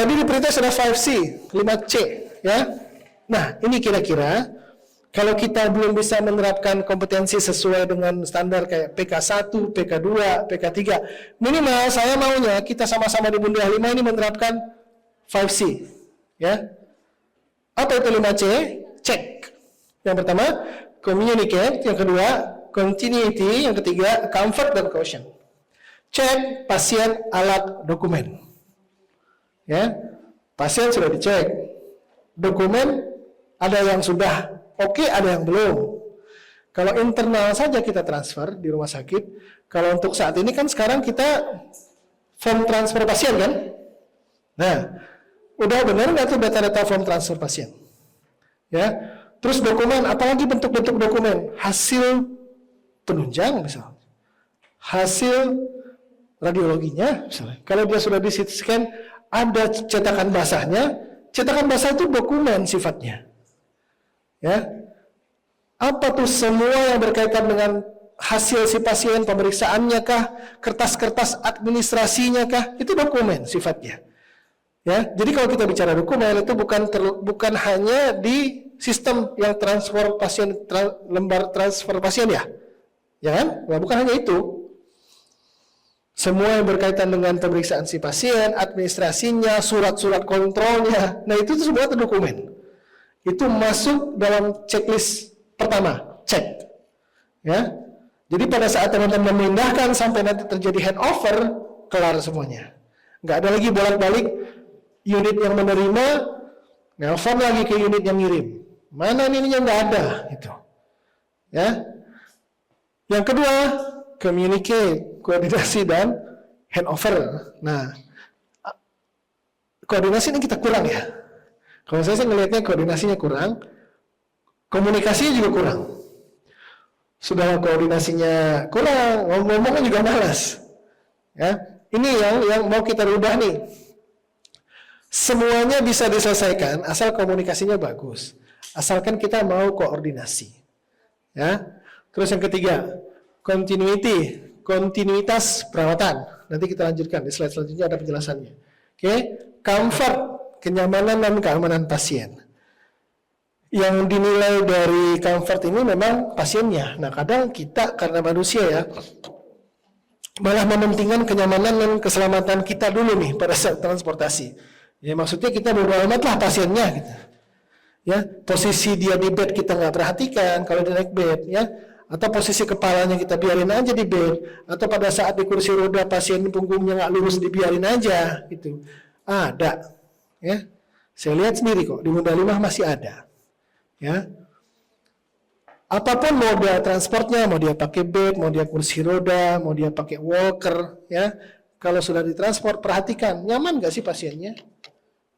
Tadi di perintah sudah 5C, 5C, ya. Nah, ini kira-kira kalau kita belum bisa menerapkan kompetensi sesuai dengan standar kayak PK1, PK2, PK3, minimal saya maunya kita sama-sama di Bunda 5 ini menerapkan 5C, ya. Apa itu 5C? Cek. Yang pertama, communicate. Yang kedua, continuity. Yang ketiga, comfort dan caution. Cek pasien, alat, dokumen. Ya, pasien sudah dicek. Dokumen ada yang sudah oke, ada yang belum. Kalau internal saja kita transfer di rumah sakit. Kalau untuk saat ini kan sekarang kita form transfer pasien kan? Nah, udah benar nggak tuh data-data form transfer pasien? Ya, terus dokumen, apalagi bentuk-bentuk dokumen, hasil penunjang misalnya, hasil radiologinya misalnya. Kalau dia sudah di CT scan, ada cetakan basahnya. Cetakan basah itu dokumen sifatnya. Ya, apa tuh semua yang berkaitan dengan hasil si pasien, pemeriksaannya kah, kertas-kertas administrasinya kah, itu dokumen sifatnya. Ya, jadi kalau kita bicara dokumen itu bukan hanya di sistem yang transfer pasien, lembar transfer pasien ya kan? Nah, bukan hanya itu. Semua yang berkaitan dengan pemeriksaan si pasien, administrasinya, surat-surat kontrolnya, nah itu semua dokumen. Itu masuk dalam checklist pertama, cek. Ya, jadi pada saat teman-teman memindahkan sampai nanti terjadi handover, kelar semuanya. Nggak ada lagi bolak-balik unit yang menerima, nelfon lagi ke unit yang ngirim. Mana ininya nggak ada, gitu. Ya. Yang kedua, communicate, koordinasi dan handover. Nah, koordinasi ini kita kurang ya. Kalau saya ngelihatnya koordinasinya kurang, komunikasinya juga kurang. Sudah koordinasinya kurang, ngomong-ngomong juga malas. Ya, ini yang mau kita rubah nih. Semuanya bisa diselesaikan asal komunikasinya bagus. Asalkan kita mau koordinasi. Ya. Terus yang ketiga, continuity, kontinuitas perawatan. Nanti kita lanjutkan di slide selanjutnya ada penjelasannya. Oke, comfort, kenyamanan dan keamanan pasien. Yang dinilai dari comfort ini memang pasiennya. Nah, kadang kita karena manusia ya, malah mementingkan kenyamanan dan keselamatan kita dulu nih pada saat transportasi. Ya maksudnya kita bodo amat lah pasiennya gitu. Ya, posisi dia di bed kita nggak perhatikan kalau dia naik bed ya. Atau posisi kepalanya kita biarin aja di bed, atau pada saat di kursi roda pasien punggungnya nggak lurus dibiarin aja, gitu. Ada, ya. Saya lihat sendiri kok di Bunda 5 masih ada, ya. Apapun moda transportnya, mau dia pakai bed, mau dia kursi roda, mau dia pakai walker, ya. Kalau sudah ditransport, perhatikan nyaman nggak sih pasiennya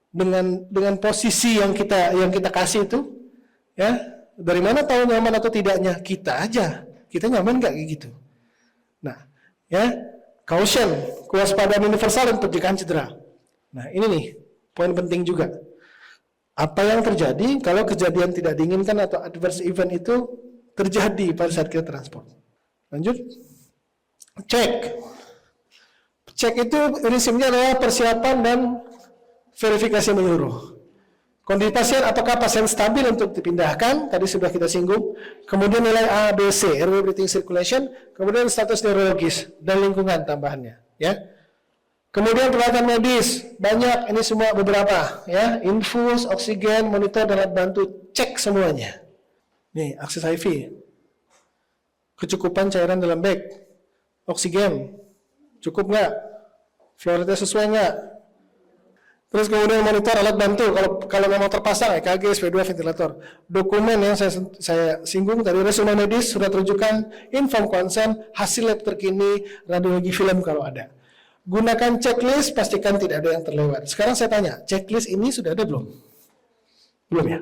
dengan posisi yang kita kasih itu, ya. Dari mana tahu nyaman atau tidaknya? Kita aja. Kita nyaman nggak kayak gitu? Nah, ya, caution, kewaspadaan universal dan pencegahan cedera. Nah, ini nih poin penting juga. Apa yang terjadi kalau kejadian tidak diinginkan atau adverse event itu terjadi pada saat kita transport? Lanjut. Cek. Cek itu prinsipnya adalah persiapan dan verifikasi menyeluruh. Kondisi pasien, apakah pasien stabil untuk dipindahkan, tadi sudah kita singgung. Kemudian nilai A, B, C, airway breathing circulation, kemudian status neurologis dan lingkungan tambahannya, ya. Kemudian peralatan medis, banyak, ini semua beberapa, ya. Infus, oksigen, monitor, dan alat bantu, cek semuanya. Nih, akses IV, kecukupan cairan dalam bag, oksigen, cukup nggak, flow rate sesuai nggak. Terus kemudian monitor alat bantu, kalau memang terpasang EKG, SP2, ventilator. Dokumen yang saya singgung tadi, resume medis, surat rujukan, inform consent, hasil lab terkini, radiologi film kalau ada. Gunakan checklist, pastikan tidak ada yang terlewat. Sekarang saya tanya, checklist ini sudah ada belum? Belum ya?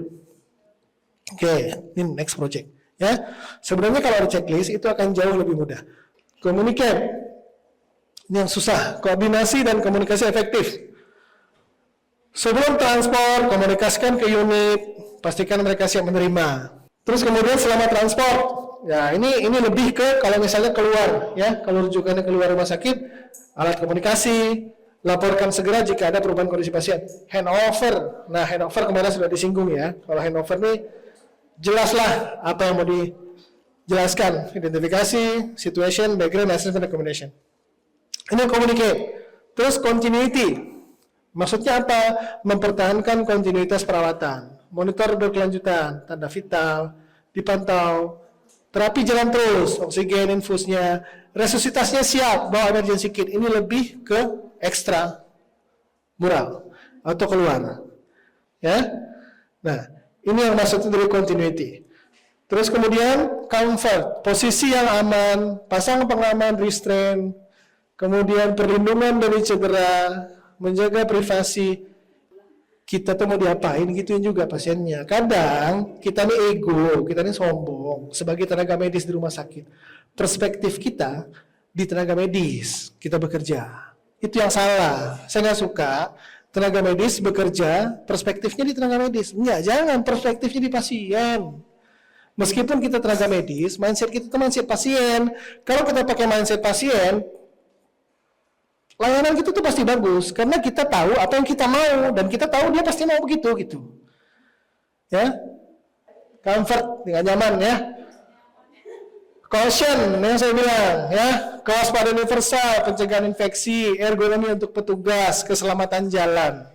Oke, ini next project. Ya, sebenarnya kalau ada checklist itu akan jauh lebih mudah. Communicate, ini yang susah. Koordinasi dan komunikasi efektif. Sebelum transport, komunikasikan ke unit, pastikan mereka siap menerima. Terus kemudian selama transport, ya ini lebih ke kalau misalnya keluar, ya kalau rujukannya keluar rumah sakit, alat komunikasi, Laporkan segera jika ada perubahan kondisi pasien. Handover. Nah, handover kemarin sudah disinggung ya. Kalau handover nih jelaslah apa yang mau dijelaskan. Identifikasi, situation, background, assessment, recommendation. Ini communicate. Terus continuity. Maksudnya apa? Mempertahankan kontinuitas perawatan. Monitor berkelanjutan, tanda vital, dipantau. Terapi jalan terus, oksigen, infusnya, resusitasinya siap, bawa emergency kit. Ini lebih ke ekstra mural atau keluar. Ya. Nah, ini yang maksudnya dari continuity. Terus kemudian comfort, posisi yang aman, pasang pengaman restraint, kemudian perlindungan dari cedera, menjaga privasi. Kita tuh mau diapain gituin juga pasiennya. Kadang kita nih ego, kita nih sombong sebagai tenaga medis di rumah sakit. Perspektif kita di tenaga medis kita bekerja. Itu yang salah. Saya nggak suka tenaga medis bekerja perspektifnya di tenaga medis. Enggak, jangan perspektifnya di pasien. Meskipun kita tenaga medis, mindset kita itu mindset pasien. Kalau kita pakai mindset pasien, layanan kita tuh pasti bagus karena kita tahu apa yang kita mau dan kita tahu dia pasti mau begitu gitu. Ya. Comfort dengan nyaman ya. Caution yang saya bilang ya, kewaspadaan universal, pencegahan infeksi, ergonomi untuk petugas, keselamatan jalan.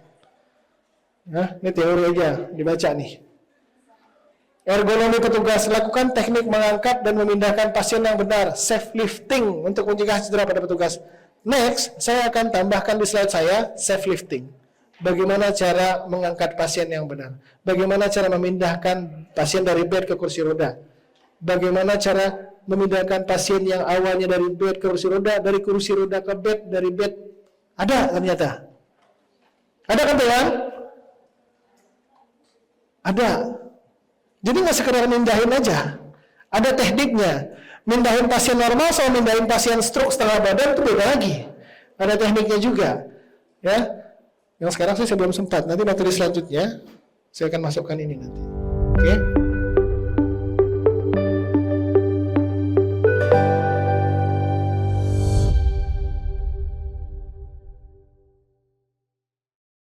Ya, ini teori aja dibaca nih. Ergonomi petugas, lakukan teknik mengangkat dan memindahkan pasien yang benar, safe lifting untuk mencegah cedera pada petugas. Next, saya akan tambahkan di slide saya safe lifting. Bagaimana cara mengangkat pasien yang benar? Bagaimana cara memindahkan pasien dari bed ke kursi roda? Bagaimana cara memindahkan pasien yang awalnya dari bed ke kursi roda, dari kursi roda ke bed, dari bed? Ada ternyata. Ada kan teman? Ada. Jadi nggak sekedar mindahin aja. Ada tekniknya. Mindahin pasien normal sama mindahin pasien stroke setengah badan itu beda lagi. Ada tekniknya juga. Ya. Yang sekarang sih saya belum sempat. Nanti materi selanjutnya saya akan masukkan ini nanti. Oke.